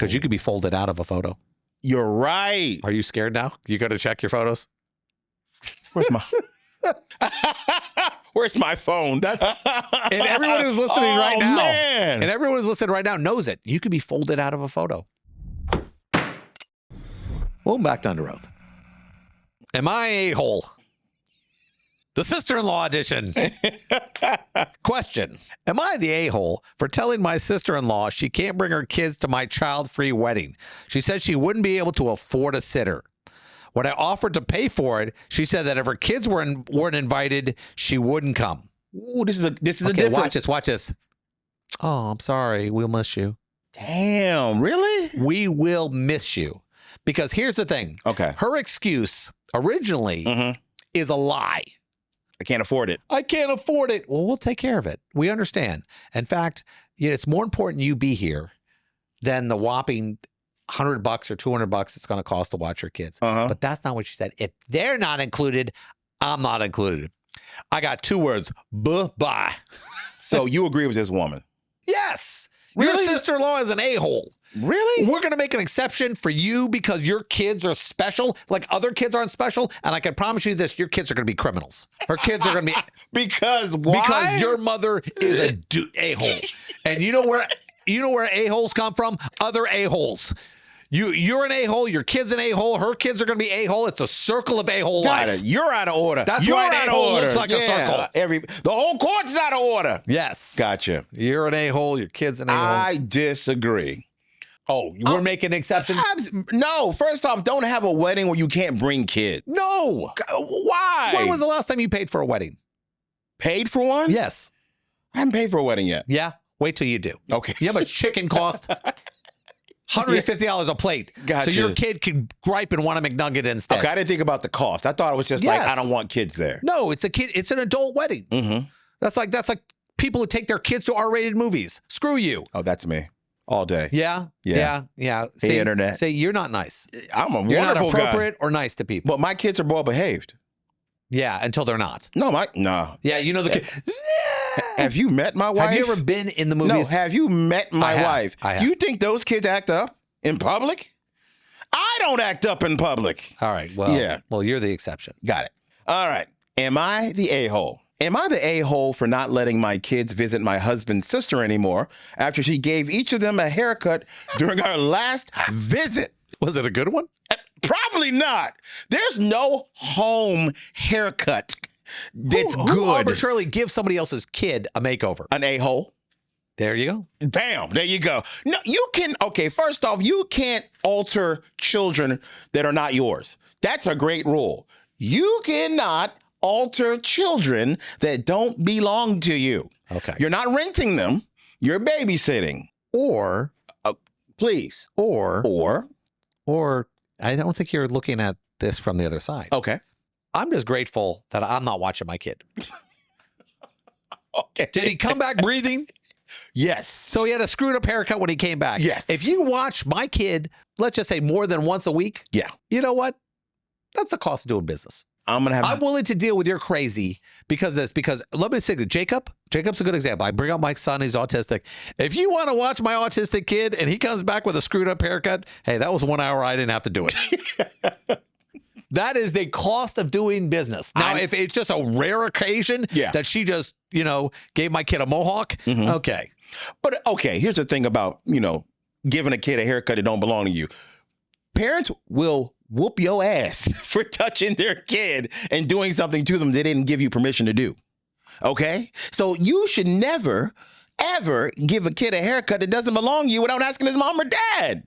Because you could be folded out of a photo. You're right. Are you scared now? You got to check your photos? Where's my Where's my phone? And everyone who's listening right now, man. and everyone who's listening right now knows it. You could be folded out of a photo. Welcome back to Under Oath. Am I a hole? The sister-in-law edition. Question. Am I the a-hole for telling my sister-in-law she can't bring her kids to my child-free wedding? She said she wouldn't be able to afford a sitter. When I offered to pay for it, she said that if her kids weren't invited, she wouldn't come. Ooh, this is a Okay, different. watch this. Oh, I'm sorry. We'll miss you. Damn, really? We will miss you. Because here's the thing. Okay. Her excuse originally is a lie. I can't afford it. I can't afford it. Well, we'll take care of it. We understand. In fact, it's more important you be here than the whopping $100 or $200 it's going to cost to watch your kids. But that's not what she said. If they're not included, I'm not included. I got 2 words. Bye. So you agree with this woman? Yes. Really? Your sister-in-law is an a-hole. Really? We're going to make an exception for you because your kids are special, like other kids aren't special. And I can promise you this, your kids are going to be criminals. Her kids are going to be... Because why? Because your mother is a-hole. And you know where a-holes come from? Other a-holes. You're an a-hole, your kid's an a-hole, her kids are going to be a-hole. It's a circle of a-hole life. Got it. You're out of order. That's You're why an out of a-hole order. looks like a circle. The whole court's out of order. Yes. Gotcha. You're an a-hole, your kid's an a-hole. I disagree. Oh, we're making an exception? No, first off, don't have a wedding where you can't bring kids. No. Why? When was the last time you paid for a wedding? Paid for one? Yes. I haven't paid for a wedding yet. Yeah? Wait till you do. Okay. You know how much chicken cost? $150 a plate. Gotcha. So your kid could gripe and want a McNugget instead. Okay, I didn't think about the cost. I thought it was just like, I don't want kids there. No, it's an adult wedding. Mm-hmm. That's like people who take their kids to R-rated movies. Screw you. Oh, that's me. All day. Yeah. Hey, Say, internet. Say you're not nice. I'm a You're not wonderful appropriate guy. or nice to people. But my kids are well behaved. Yeah, until they're not. No. Yeah, you know the kid. Have you met my wife? Have you ever been in the No, movies? have you met my wife? I have. You think those kids act up in public? I don't act up in public. All right. Well, you're the exception. Got it. All right. Am I the a-hole? Am I the a-hole for not letting my kids visit my husband's sister anymore after she gave each of them a haircut during our last visit? Was it a good one? Probably not. There's no home haircut that's Who good. arbitrarily gives somebody else's kid a makeover? An a-hole. There you go. Bam, there you go. No, first off, you can't alter children that are not yours. That's a great rule. You cannot alter children that don't belong to you. Okay. You're not renting them. You're babysitting. Or Please. Or I don't think you're looking at this from the other side. Okay. I'm just grateful that I'm not watching my kid. Okay. Did he come back breathing? Yes. So he had a screwed up haircut when he came back. Yes. If you watch my kid, let's just say more than once a week. Yeah. You know what? That's the cost of doing business. I'm willing to deal with your crazy because of this. Because let me say that Jacob's a good example. I bring out my son, he's autistic. If you want to watch my autistic kid and he comes back with a screwed up haircut, hey, that was 1 hour I didn't have to do it. That is the cost of doing business. Now, if it's just a rare occasion that she just, gave my kid a mohawk, okay. But okay, here's the thing about, giving a kid a haircut that don't belong to you. Parents will whoop your ass for touching their kid and doing something to them they didn't give you permission to do. Okay? So you should never, ever give a kid a haircut that doesn't belong to you without asking his mom or dad.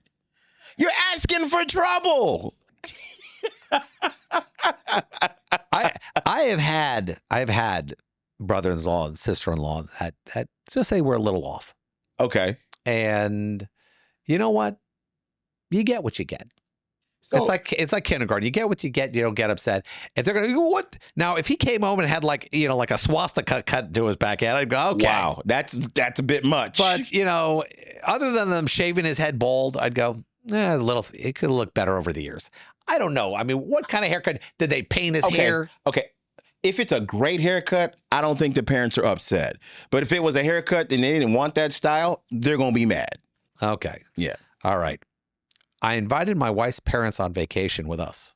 You're asking for trouble. I've had brother-in-law and sister-in-law that just say we're a little off. Okay. And you know what? You get what you get. So, it's like kindergarten. You get what you get. You don't get upset. If they're going, what? Now, if he came home and had like a swastika cut to his back end, I'd go, okay. Wow, that's a bit much. But other than them shaving his head bald, I'd go, it could look better over the years. I don't know. I mean, what kind of haircut did they paint his hair? Okay. If it's a great haircut, I don't think the parents are upset. But if it was a haircut and they didn't want that style, they're going to be mad. Okay. Yeah. All right. I invited my wife's parents on vacation with us.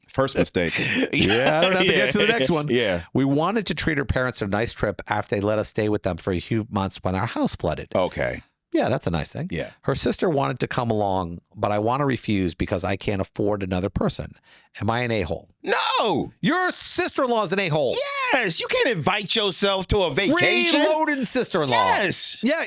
First mistake. Yeah, I don't have to get to the next one. Yeah. We wanted to treat her parents to a nice trip after they let us stay with them for a few months when our house flooded. Okay. Yeah, that's a nice thing. Yeah. Her sister wanted to come along, but I want to refuse because I can't afford another person. Am I an a-hole? No. Your sister-in-law is an a-hole. Yes. You can't invite yourself to a vacation. Reloading sister-in-law. Yes. Yeah,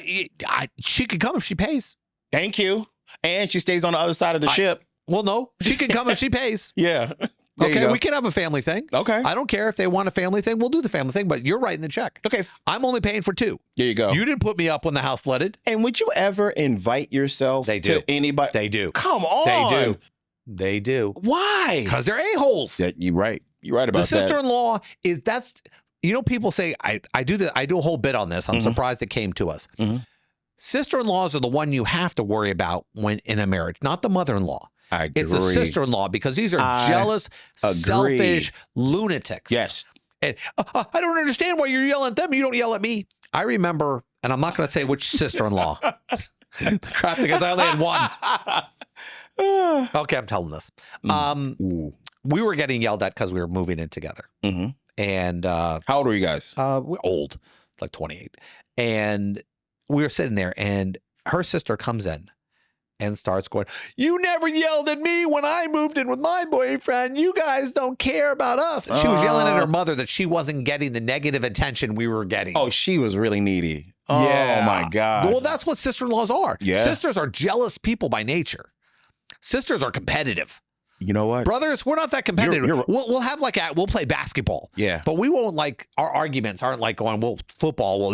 she could come if she pays. Thank you. And she stays on the other side of the ship. Well, no, she can come if she pays. Yeah. There you Okay, go. we can have a family thing. Okay. I don't care if they want a family thing. We'll do the family thing, but you're writing the check. Okay. I'm only paying for 2. There you go. You didn't put me up when the house flooded. And would you ever invite yourself They do. to anybody? They do. Come on. They do. They do. Why? Because they're a-holes. Yeah, you're right. You're right about The sister-in-law people say, I do a whole bit on this. I'm surprised it came to us. Mhm. Sister-in-laws are the one you have to worry about when in a marriage, not the mother-in-law. I agree. It's the sister-in-law because these are jealous, agree. selfish lunatics. Yes. And I don't understand why you're yelling at them. You don't yell at me. I remember, and I'm not going to say which sister-in-law. Crap, because I only had one. Okay, I'm telling this. We were getting yelled at because we were moving in together. Mhm. And How old are you guys? we're old, like 28. And we were sitting there, and her sister comes in and starts going, "You never yelled at me when I moved in with my boyfriend. You guys don't care about us." And she was yelling at her mother that she wasn't getting the negative attention we were getting. Oh, she was really needy. Oh, Yeah. my God. Well, that's what sister-in-laws are. Yeah. Sisters are jealous people by nature. Sisters are competitive. You know what? Brothers, we're not that competitive. You're- We'll have we'll play basketball. Yeah. But we won't our arguments aren't like going, well, football,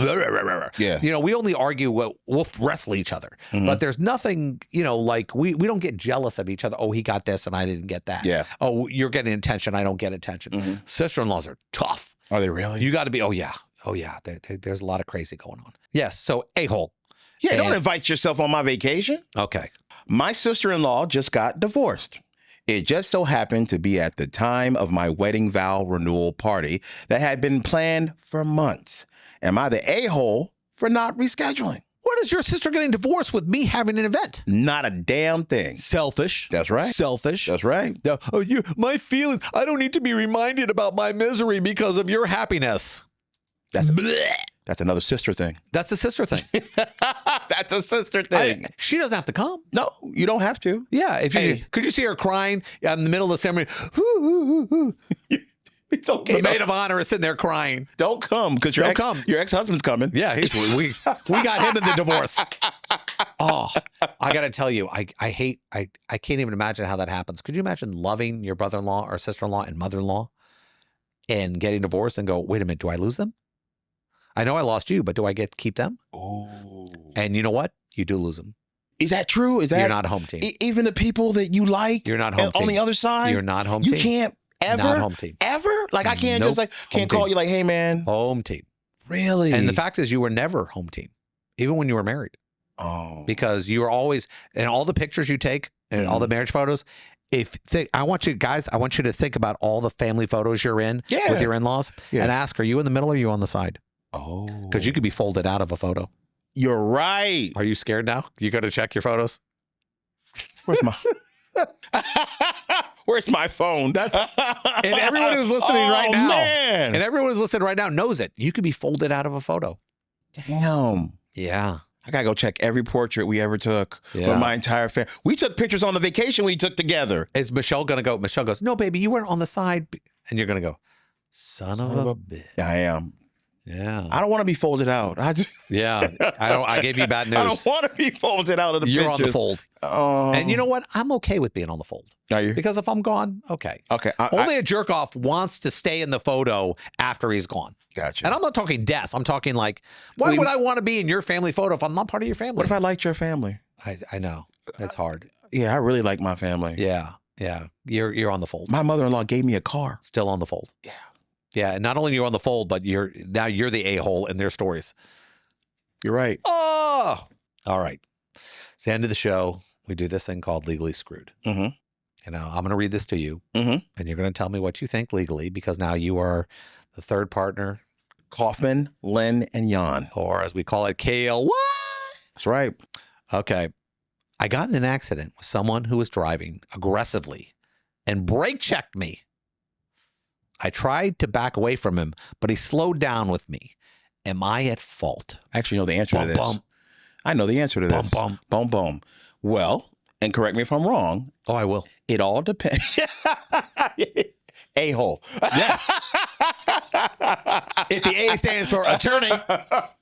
Yeah. we only argue, we'll wrestle each other. Mhm. But there's nothing, like we don't get jealous of each other. Oh, he got this and I didn't get that. Yeah. Oh, you're getting attention. I don't get attention. Mhm. Sister-in-laws are tough. Are they really? You got to be, oh yeah. There's a lot of crazy going on. Yes. So a-hole. Yeah, don't And- invite yourself on my vacation. Okay. My sister-in-law just got divorced. It just so happened to be at the time of my wedding vow renewal party that had been planned for months. Am I the a-hole for not rescheduling? What is your sister getting divorced with me having an event? Not a damn thing. Selfish. That's right. Selfish. That's right. My feelings. I don't need to be reminded about my misery because of your happiness. That's another sister thing. That's a sister thing. That's a sister thing. She doesn't have to come. No, you don't have to. Yeah. Could you see her crying in the middle of the ceremony? It's okay. The maid of honor is sitting there crying. Don't come because your ex-husband's coming. Yeah, we got him in the divorce. Oh, I got to tell you, I can't even imagine how that happens. Could you imagine loving your brother-in-law or sister-in-law and mother-in-law and getting divorced and go, wait a minute, do I lose them? I know I lost you, but do I get to keep them? Oh. And you know what? You do lose them. Is that true? Is that You're not a home team. Even the people that you like? You're not home team. On the other side? You're not home you team. can't ever? Not home team. Ever? Like I can't Nope. just like, Home can't call team. you like, hey man. Home team. Really? And the fact is you were never home team, even when you were married. Oh. Because you were always, in all the pictures you take and all the marriage photos, I want you to think about all the family photos you're in with your in-laws and ask, are you in the middle or are you on the side? Oh. Because you could be folded out of a photo. You're right. Are you scared now? You got to check your photos? Where's my Where's my phone? And everyone who's listening right now. Man. And everyone who's listening right now knows it. You could be folded out of a photo. Damn. Yeah. I gotta go check every portrait we ever took with my entire family. We took pictures on the vacation we took together. Is Michelle gonna go? Michelle goes, no, baby, you weren't on the side. And you're gonna go, son of a bitch. I am. Yeah. I don't want to be folded out. Yeah. I gave you bad news. I don't want to be folded out of the You're pictures. on the fold. And you know what? I'm okay with being on the fold. Are you? Because if I'm gone, okay. Okay. Only a jerk off wants to stay in the photo after he's gone. Gotcha. And I'm not talking death. I'm talking like, why would I want to be in your family photo if I'm not part of your family? What if I liked your family? I know. It's hard. Yeah, I really like my family. Yeah. Yeah. You're on the fold. My mother-in-law gave me a car. Still on the fold. Yeah. Yeah. And not only you're on the fold, but you're the a-hole in their stories. You're right. Oh, all right. It's the end of the show. We do this thing called Legally Screwed. Mm-hmm. You know, I'm going to read this to you, Mm-hmm. and you're going to tell me what you think legally, because now you are the third partner, Kaufman, Len, and Jan. or as we call it, KL. What? That's right. Okay. I got in an accident with someone who was driving aggressively and brake checked me. I tried to back away from him, but he slowed down with me. Am I at fault? I actually know the answer to this. Bum. I know the answer to this. Bum. Boom, boom. Well, and correct me if I'm wrong. Oh, I will. It all depends. A-hole. Yes. If the A stands for attorney.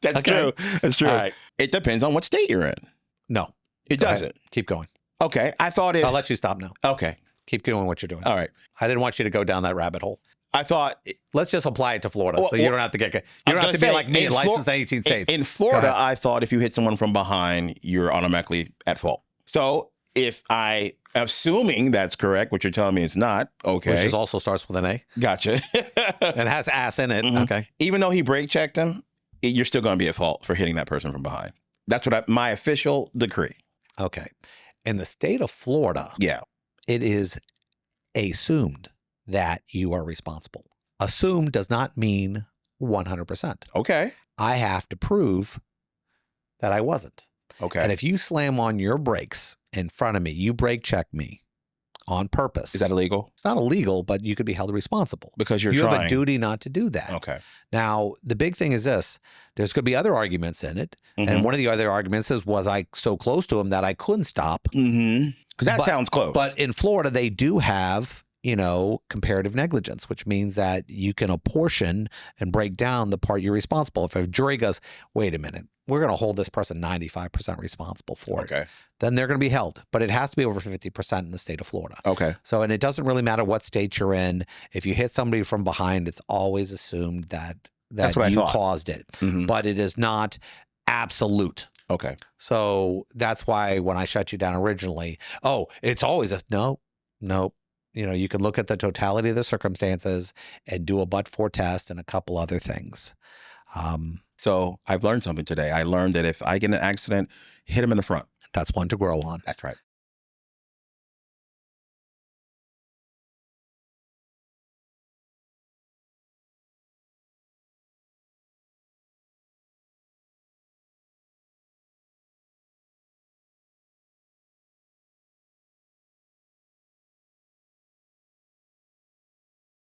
That's Okay. true. That's true. All right. It depends on what state you're in. No. It Go ahead. doesn't. Keep going. Okay. I thought if... I'll let you stop now. Okay. Keep doing what you're doing. All right. I didn't want you to go down that rabbit hole. I thought... Let's just apply it to Florida, Well, so you don't have to get. You don't have to be like me, licensed in 18 states. In Go Florida, ahead. I thought if you hit someone from behind, you're automatically at fault. So if I... Assuming that's correct, what you're telling me it's not, okay. Which is also starts with an A. Gotcha. It has ass in it. Mhm. Okay. Even though he brake checked him, you're still going to be at fault for hitting that person from behind. That's what my official decree. Okay. In the state of Florida, Yeah. it is assumed that you are responsible. Assumed does not mean 100%. Okay. I have to prove that I wasn't. Okay. And if you slam on your brakes in front of me, you brake check me on purpose. Is that illegal? It's not illegal, but you could be held responsible. Because you're you trying. have a duty not to do that. Okay. Now, the big thing is this. There's going to be other arguments in it. Mhm. And one of the other arguments is, was I so close to him that I couldn't stop? Mm-hmm. Because that But- sounds close. But in Florida, they do have, comparative negligence, which means that you can apportion and break down the part you're responsible. If a jury goes, wait a minute, we're going to hold this person 95% responsible for it, Okay. then they're going to be held. But it has to be over 50% in the state of Florida. Okay. So, and it doesn't really matter what state you're in. If you hit somebody from behind, it's always assumed that That's what I you thought. caused it. Mhm. But it is not absolute. Okay. So that's why when I shut you down originally, it's always no. You can look at the totality of the circumstances and do a but-for test and a couple other things. So I've learned something today. I learned that if I get in an accident, hit him in the front. That's one to grow on. That's right.